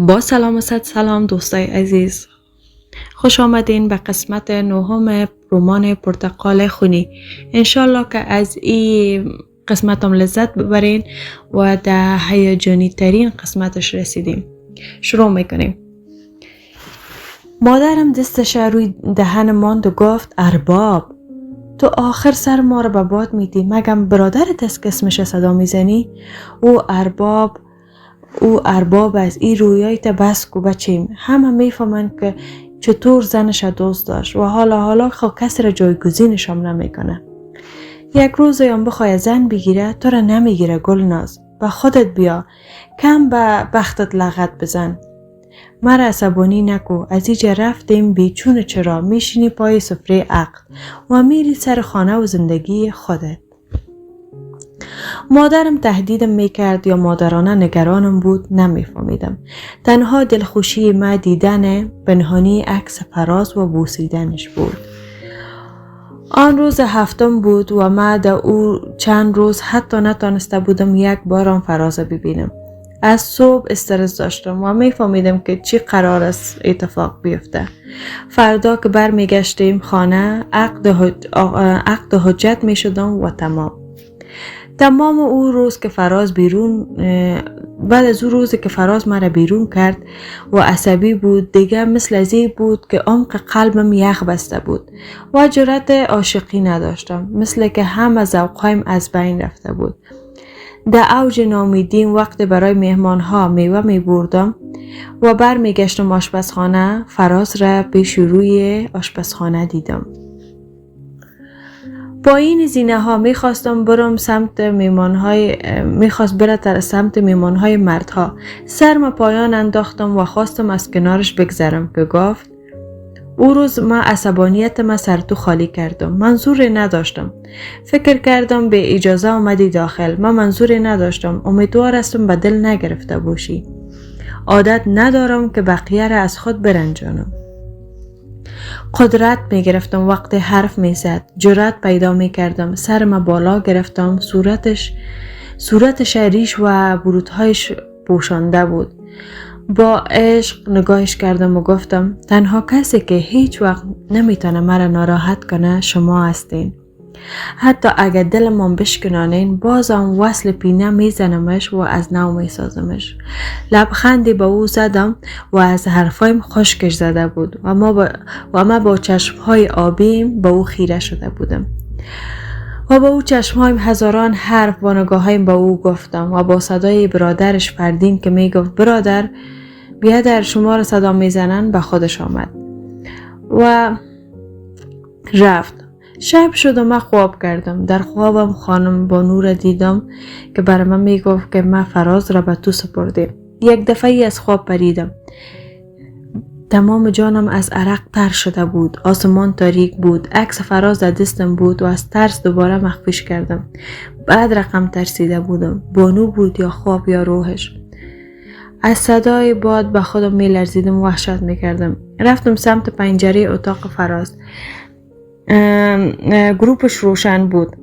با سلام و صد سلام دوستای عزیز، خوش آمدین به قسمت نهم رمان پرتقال خونی. انشالله که از این قسمت هم لذت ببرین و در هیجانی ترین قسمتش رسیدیم. شروع میکنیم. مادرم دستش روی دهن ماند و گفت ارباب، تو آخر سر ما رو به باد میدی. مگم برادرت است که اسمش صدا میزنی؟ او ارباب از این رویایت بس کو بچیم. همه میفهمن که چطور زنش دوست داشت و حالا کسی را جایگزینش هم نمیکنه. یک روز هم بخوای زن بگیره تو را نمیگیره. گلناز به خودت بیا، کم به بختت لغت بزن. مرا عصبانی نکو. از اینجا رفتیم بیچون چرا میشینی پای سفره عقل و میری سر خانه و زندگی خودت. مادرم تهدیدم میکرد یا مادرانه نگرانم بود، نمیفهمیدم. تنها دلخوشی ما دیدن پنهانی عکس فراز و بوسیدنش بود. آن روز هفتم بود و ما در او چند روز حتی نتانسته بودم یک بارم فراز ببینم. از صبح استرس داشتم و میفهمیدم که چی قرار است اتفاق بیفته. فردا که برمیگشتیم خانه عقد حجت میشدم و تمام او روز که فراز بعد از او روزی که فراز مرا بیرون کرد و عصبی بود، دیگه مثل ازی بود که عمق قلبم یخ بسته بود و جرأت عاشقی نداشتم. مثل که همه ذوقهایم از بین رفته بود. در اوج ناامیدیم وقت برای مهمانها میوه میبردم و برمیگشتم آشپزخانه. فراز را پیش روی آشپزخانه دیدم. با این زینه ها میخواستم برم سمت سمت میمانهای مردها. سرم پایان انداختم و خواستم از کنارش بگذرم که گفت او روز ما عصبانیتم سر تو خالی کردم. منظوری نداشتم. فکر کردم به اجازه آمدی داخل. من منظوری نداشتم. امیدوار هستم به دل نگرفته باشی. عادت ندارم که بقیه را از خود برنجانم. قدرت می گرفتم وقتی حرف می زد. جرأت پیدا می کردم. سرم بالا گرفتم. صورتش ریش و برودهایش پوشانده بود. با عشق نگاهش کردم و گفتم تنها کسی که هیچ وقت نمیتونه مرا ناراحت کنه شما هستین. حتی اگر دلم بشکنانین بازم وصل پینه میزنمش و از نو میسازمش. لبخندی به او زدم و از حرفایم خشکش زده بود و ما با چشمهای آبیم به او خیره شده بودم و با او چشمهایم هزاران حرف و نگاهایم به او گفتم و با صدای برادرش فردین که میگفت برادر بیا در شما را صدا میزنن به خودش آمد و رفت. شب شد و من خواب کردم. در خوابم خانم بانو را دیدم که برای من میگفت که من فراز را به تو سپردیم. یک دفعه از خواب پریدم. تمام جانم از عرق تر شده بود. آسمان تاریک بود. عکس فراز در دستم بود و از ترس دوباره مخفیش کردم. بعد رقم ترسیده بودم. بانو بود یا خواب یا روحش. از صدای باد به خودم می لرزیدم و وحشت می کردم. رفتم سمت پنجره اتاق فراز. گروپش روشن بود.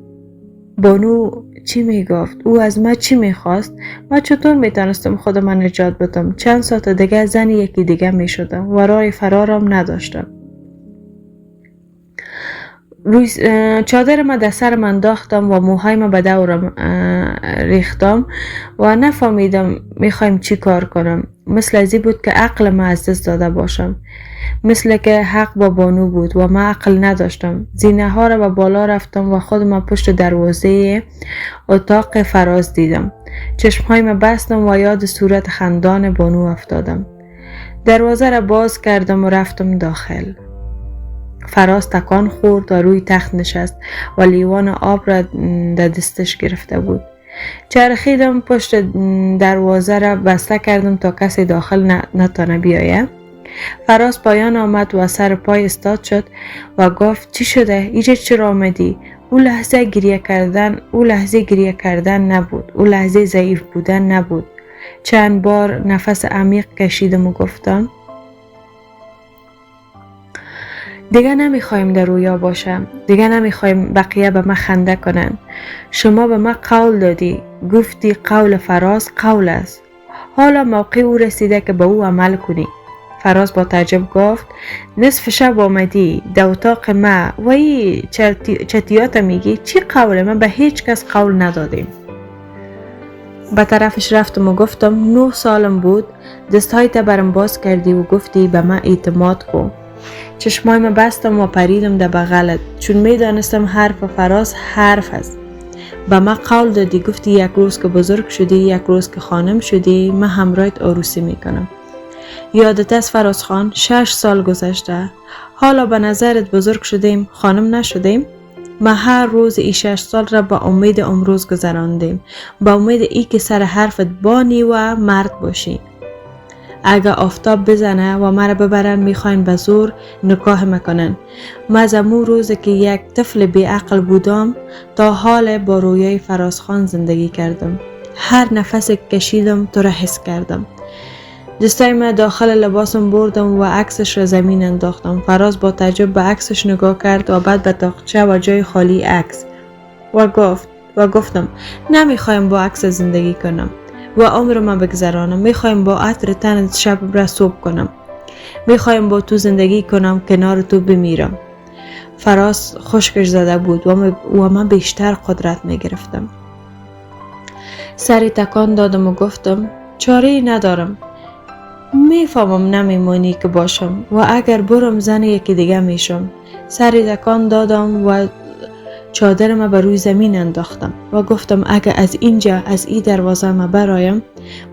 بانو چی می گفت؟ او از ما چی می خواست؟ من چطور می تانستم خودم نجات بدم؟ چند ساعت دیگه زن یکی دیگه می شدم و راه فرارم نداشتم. روی چادر ما در سرم انداختم و موهایم به دورم ریختم و نفهمیدم میخوایم چی کار کنم. مثل ازی بود که عقل ما از دست داده باشم. مثل که حق با بانو بود و من عقل نداشتم. زینه ها را به بالا رفتم و خودم پشت دروازه اتاق فراز دیدم. چشمهایم بستم و یاد صورت خندان بانو افتادم. دروازه را باز کردم و رفتم داخل. فراز تکان خورد و روی تخت نشست و لیوان آب را در دستش گرفته بود. چرخیدم پشت دروازه را بسته کردم تا کسی داخل نتانه بیایه. فراز پایان آمد و سر پای استاد شد و گفت چی شده؟ اینجا چرا آمدی؟ او لحظه گریه کردن نبود. او لحظه ضعیف بودن نبود. چند بار نفس عمیق کشیدم و گفتم دیگه نمیخوایم در رویا باشم. دیگه نمیخوایم بقیه به من خنده کنن. شما به من قول دادی. گفتی قول فراز قول است. حالا موقع او رسیده که به او عمل کنی. فراز با تعجب گفت نصف شب آمدی در اتاق ما و این چتیات میگی؟ چی قوله؟ من به هیچ کس قول ندادیم. به طرفش رفتم و گفتم 9 سالم بود، دستهایت برم باز کردی و گفتی به من اعتماد کن. چشمایم بستم و پریدم در بغلت، چون میدانستم حرف فراز حرف است. به من قول دادی، گفتی یک روز که بزرگ شدی، یک روز که خانم شدی، من همراهت عروسی میکنم. یادت است فراز خان؟ 6 سال گذشته، حالا به نظرت بزرگ شدیم، خانم نشدیم؟ ما هر روز ای 6 سال را با امید امروز گذراندیم، با امید ای که سر حرفت بانی و مرد باشی. اگه آفتاب بزنه و مرا ببرن میخواین به زور نکاح میکنن. ما از امون روز که یک طفل بی عقل بودم تا حال با رویای فراز خان زندگی کردم. هر نفس کشیدم تو را حس کردم. دستای من داخل لباسم بردم و عکسش را زمین انداختم. فراز با تعجب به عکسش نگاه کرد و بعد به تاقچه و جای خالی عکس و گفتم نمیخوایم با عکس زندگی کنم و عمر من بگذرانم. میخوایم با عطر تنت شب را صبح کنم. میخوایم با تو زندگی کنم، کنار تو بمیرم. فراز خشکش زده بود و من بیشتر قدرت میگرفتم. سری تکان دادم و گفتم چاره‌ای ندارم. میفهمم نمیمونی که باشم و اگر برم زن یکی دیگه میشم. سری تکان دادم و چادرم به روی زمین انداختم و گفتم اگر از اینجا از این دروازه ما برایم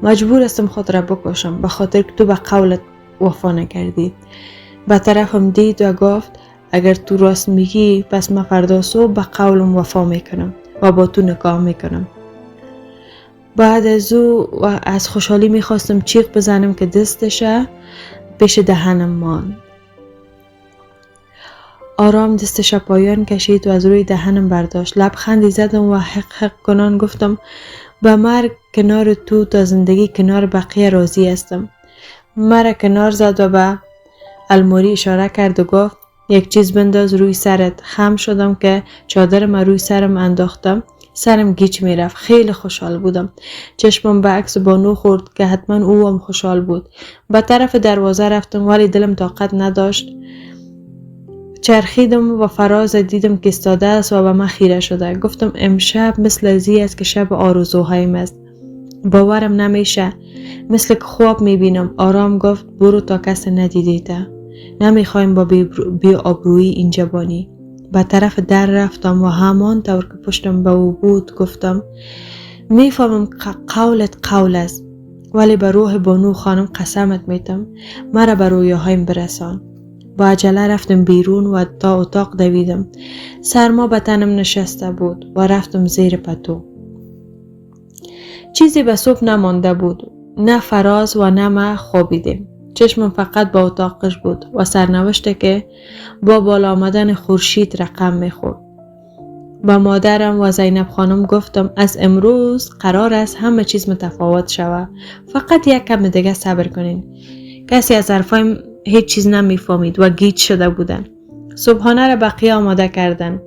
مجبور استم خود را بکشم، به خاطر که تو به قولت وفا نکردی. به طرفم دید و گفت اگر تو راست میگی پس من فردا صبح به قولم وفا میکنم و با تو نکاح میکنم. بعد از او و از خوشحالی میخواستم چیغ بزنم که دستش پیش دهنم ماند. آرام دستش پایان کشید و از روی دهنم برداشت. لبخندی زدم و حق حق کنان گفتم به مرگ کنار تو تا زندگی کنار بقیه راضی هستم. مرا کنار زد و به الماری اشاره کرد و گفت یک چیز بنداز روی سرت. خم شدم که چادرم روی سرم انداختم. سرم گیج میرفت. خیلی خوشحال بودم. چشمم به عکس بانو خورد که حتما او هم خوشحال بود. به طرف دروازه رفتم ولی دلم طاقت نداشت. چرخیدم و فراز دیدم که ایستاده است و به من خیره شده. گفتم امشب مثل ازی است که شب آرزوهایم است. باورم نمیشه. مثل که خواب میبینم. آرام گفت برو تا کس ندیدیده. نمیخوایم با بی آبرویی اینجا بانی. به طرف در رفتم و همان طور که پشتم به او بود گفتم میفهمم قولت قول است، ولی به روح بانو خانم قسمت میتم مرا به رویاهایم برسان. با عجله رفتم بیرون و تا اتاق دویدم. سرما به تنم نشسته بود و رفتم زیر پتو. چیزی به صبح نمانده بود. نه فراز و نه ما خوابیدیم. چشمم فقط با اتاقش بود و سرنوشته که با بالا آمدن خورشید رقم میخورد. با مادرم و زینب خانم گفتم از امروز قرار است همه چیز متفاوت شود. فقط یک کم دیگه صبر کنین. کسی از حرفایم هیچ چیز نمیفهمید و گیج شده بودن. صبحانه را بقیه آماده کردن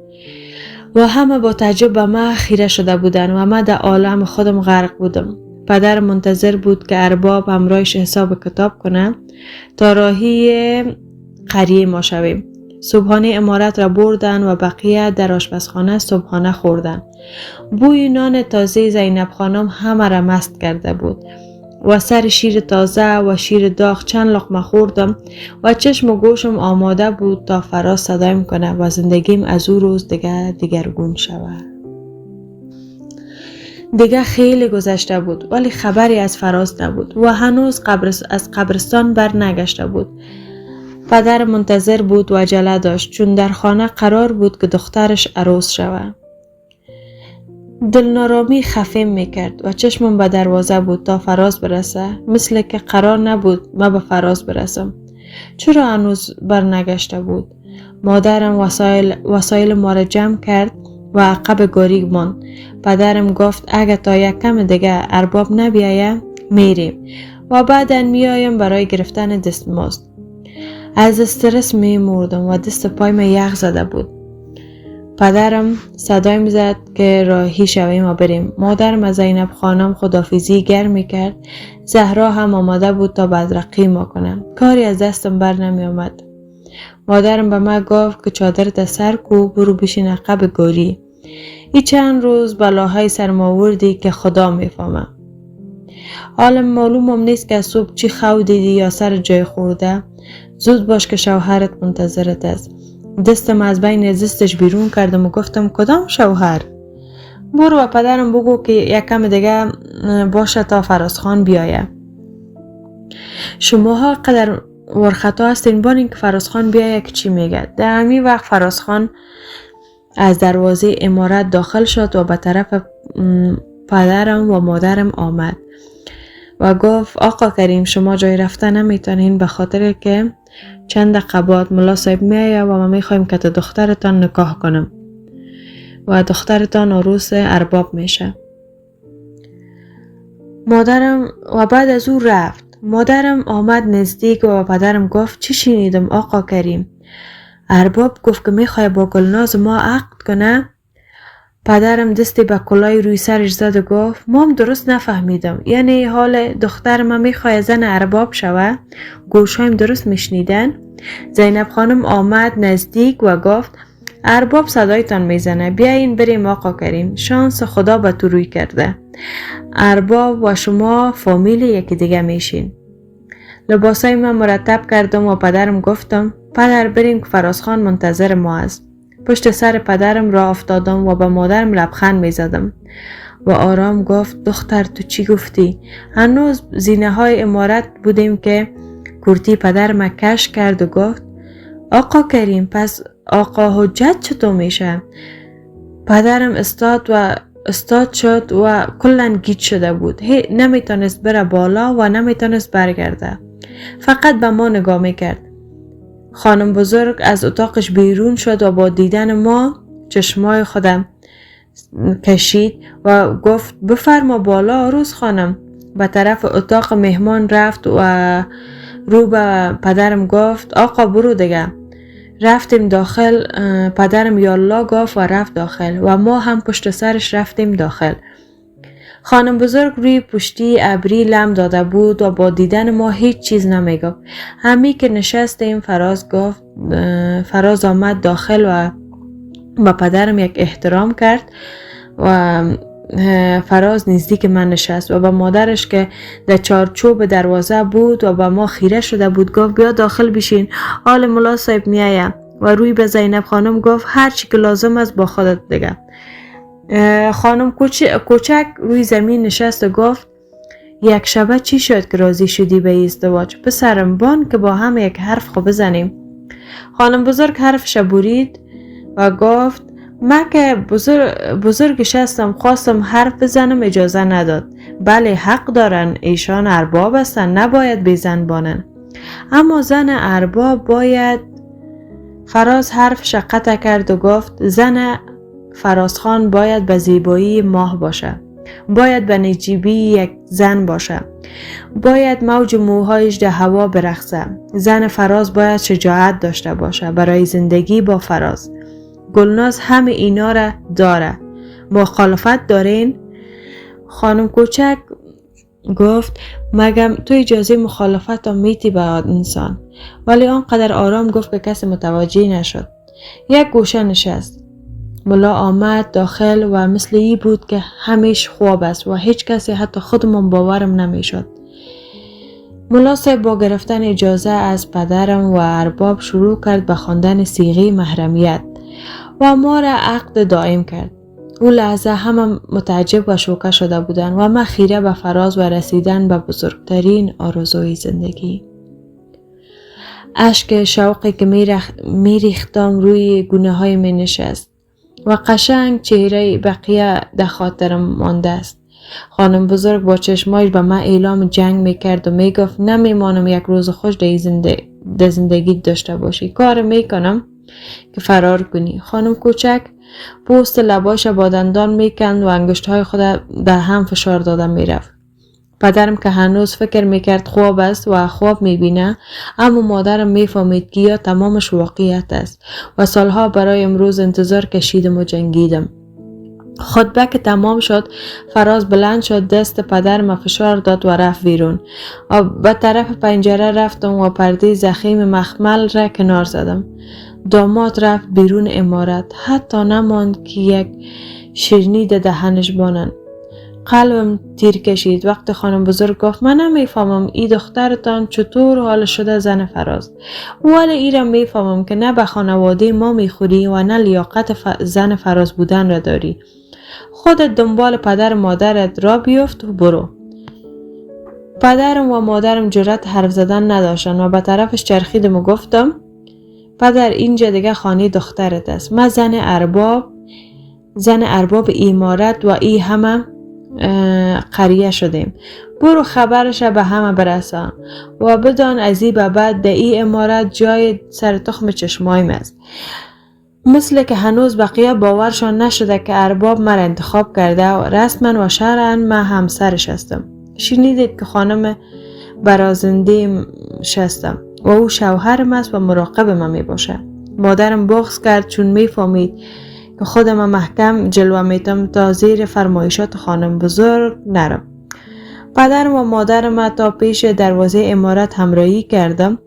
و همه با تعجب به من خیره شده بودن و من در عالم خودم غرق بودم. پدر منتظر بود که ارباب همراهش حساب کتاب کنه تا راهی قریه ما شویم. صبحانه امارت را بردن و بقیه در آشپزخانه صبحانه خوردن. بوی نان تازه زینب خانم همه را مست کرده بود و سر شیر تازه و شیر داغ چند لقمه خوردم و چشم و گوشم آماده بود تا فراز صدایم کنه و زندگیم از او روز دیگرگون شود. دیگه خیلی گذشته بود ولی خبری از فراز نبود و هنوز از قبرستان بر نگشته بود. پدر منتظر بود و عجله داشت چون در خانه قرار بود که دخترش عروس شود. دلنارامی خفیم میکرد و چشمم به دروازه بود تا فراز برسه، مثل که قرار نبود ما به فراز برسم. چرا هنوز بر نگشته بود؟ مادرم وسایل ما را جمع کرد و عقب گاری ماند. پدرم گفت اگه تا یک کم دیگه ارباب نبیایه میریم و بعدن میایم برای گرفتن دستمزد. از استرس میمردم و دست پایم یخ زده بود. پدرم صدای میزد که راهی شویم و بریم. مادرم از زینب خانم خدافیزی گرم میکرد. زهرا هم آماده بود تا بدرقی ما کنم. کاری از دستم بر نمی آمد. مادرم به من گفت که چادرت سر کو، برو بشین عقب گاری. این چند روز بلاهای سرم آوردی که خدا میفهمه. حالا معلومم نیست که صبح چی خو دیدی یا سر جای خورده. زود باش که شوهرت منتظرت است. دستم از بین زستش بیرون کردم و گفتم کدام شوهر؟ برو و پدرم بگو که یک کم دیگه باشه تا فرازخان بیایه. شماها قدر ورخطا هستین بانین که فرازخان بیایه که چی میگه. در همین وقت فرازخان از دروازه امارت داخل شد و به طرف پدرم و مادرم آمد و گفت آقا کریم شما جای رفتن نمیتونین به خاطر که چند دقیقه بعد ملا صاحب میایه و ما میخوایم که دخترتان نکاح کنم و دخترتان عروس ارباب میشه. مادرم و بعد از او رفت. مادرم آمد نزدیک و پدرم گفت چی شنیدم آقا کریم؟ ارباب گفت که میخواه با گلناز ما عقد کنه. پدرم دستی به کلاه روی سرش زد و گفت مام درست نفهمیدم، یعنی حال دختر ما میخواه زن ارباب شوه؟ گوشایم درست میشنیدن؟ زینب خانم آمد نزدیک و گفت ارباب صدایتان میزنه، بیاین بریم آقا کریم، شانس خدا به تو روی کرده، ارباب و شما فامیل یکی دیگه میشین. لباسای من مرتب کردم و پدرم گفتم پدر بریم که فرازخان منتظر ما است. پشت سر پدرم را افتادم و به مادرم لبخند می زدم و آرام گفت دختر تو چی گفتی؟ هنوز زینه های امارت بودیم که کرتی پدرم کش کرد و گفت آقا کریم پس آقا حجت چطور میشه؟ پدرم استاد شد و کلن گیج شده بود. نمیتونست بره بالا و نمیتونست برگرده. فقط به ما نگاه میکرد. خانم بزرگ از اتاقش بیرون شد و با دیدن ما چشمای خودم کشید و گفت بفرما بالا عروس خانم. به طرف اتاق مهمان رفت و رو به پدرم گفت آقا برو دیگه. رفتیم داخل. پدرم یالله گفت و رفت داخل و ما هم پشت سرش رفتیم داخل. خانم بزرگ روی پشتی ابری لم داده بود و با دیدن ما هیچ چیز نمیگفت. همی که نشستیم فراز آمد داخل و با پدرم یک احترام کرد و فراز نزدیک من نشست و با مادرش که در چارچوب دروازه بود و با ما خیره شده بود گفت بیا داخل بشین، آل ملا صاحب میایه و روی به زینب خانم گفت هر چی که لازم است با خودت دیگه. خانم کوچک روی زمین نشست و گفت یک شبه چی شد که راضی شدی به ازدواج؟ پسرم بان که با هم یک حرف خوب بزنیم. خانم بزرگ حرفش برید و گفت من که بزرگش هستم، خواستم حرف بزنم اجازه نداد. بله حق دارن، ایشان ارباب هستن، نباید بیزن بانن، اما زن ارباب باید. فراز حرفش قطع کرد و گفت زن فرازخان باید به زیبایی ماه باشه، باید به نجیبی یک زن باشه، باید موج موهایش در هوا برقصه. زن فراز باید شجاعت داشته باشه برای زندگی با فراز. گلناز همه اینا را داره. مخالفت دارین؟ خانم کوچک گفت مگم تو اجازه مخالفت را میتی به انسان؟ ولی آنقدر آرام گفت که کسی متوجه نشد. یک گوشه نشست. ملا آمد داخل و مثل ای بود که همیش خواب است و هیچ کسی حتی خودمون باورم نمیشد. ملا صاحب با گرفتن اجازه از پدرم و ارباب شروع کرد به خواندن صیغه محرمیت و ما را عقد دائم کرد. او لحظه همه متعجب و شوکه شده بودند و من خیره به فراز و رسیدن به بزرگترین آرزوی زندگی. اشک شوقی که میریختم روی گونه های می نشست و قشنگ چهره بقیه در خاطرم مانده است. خانم بزرگ با چشمایش به من اعلام جنگ میکرد و میگفت نمیمانم یک روز خوش در زندگی داشته باشی، کار میکنم که فرار کنی. خانم کوچک پوست لباش با دندان میکند و انگشتهای خود در هم فشار داده میرفت. پدرم که هنوز فکر میکرد خواب است و خواب میبینه، اما مادرم میفهمید که یا تمامش واقعیت است و سالها برای امروز انتظار کشیدم و جنگیدم. خطبه که تمام شد، فراز بلند شد، دست پدرم فشار داد و رفت بیرون. و به طرف پنجره رفتم و پرده ضخیم مخمل را کنار زدم. داماد رفت بیرون عمارت، حتی نماند که یک شیرینی در دهنش بانن. قلبم تیر کشید وقتی خانم بزرگ گفت من نمیفهمم ای دخترتان چطور حال شده زن فراز، ولی ایرم میفهمم که نه به خانواده ما میخوری و نه لیاقت زن فراز بودن را داری. خودت دنبال پدر مادرت را بیفت و برو. پدرم و مادرم جرأت حرف زدن نداشتن و به طرفش چرخیدم و گفتم پدر اینجا دیگه خانه دخترت است. ما زن ارباب امارت و ای همه قریه شدیم. برو خبرش به همه برسان و بدان از این به بعد در این امارت جای سر تخم چشمایم است. مثل که هنوز بقیه باورشان نشده که ارباب مرا انتخاب کرده و رسما و شرعا من همسرش هستم. شنیدید که خانم برازنده شستم و او شوهرم است و مراقب من می باشه. مادرم بغض کرد چون می فهمید که خودم محکم جلوه میتم تا زیر فرمایشات خانم بزرگ نرم. پدرم و مادرم تا پیش دروازه امارت همراهی کردم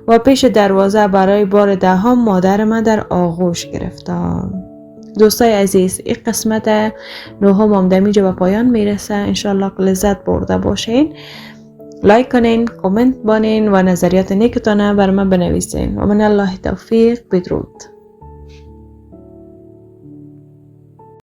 و پیش دروازه برای بار دهم مادرم در آغوش گرفتم. دوستای عزیز، این قسمت نهم همدمیجا به پایان میرسه. انشالله که لذت برده باشین. لایک کنین، کامنت بانین و نظریات نیکتانه بر من بنویسین. و من الله توفیق. بدرود.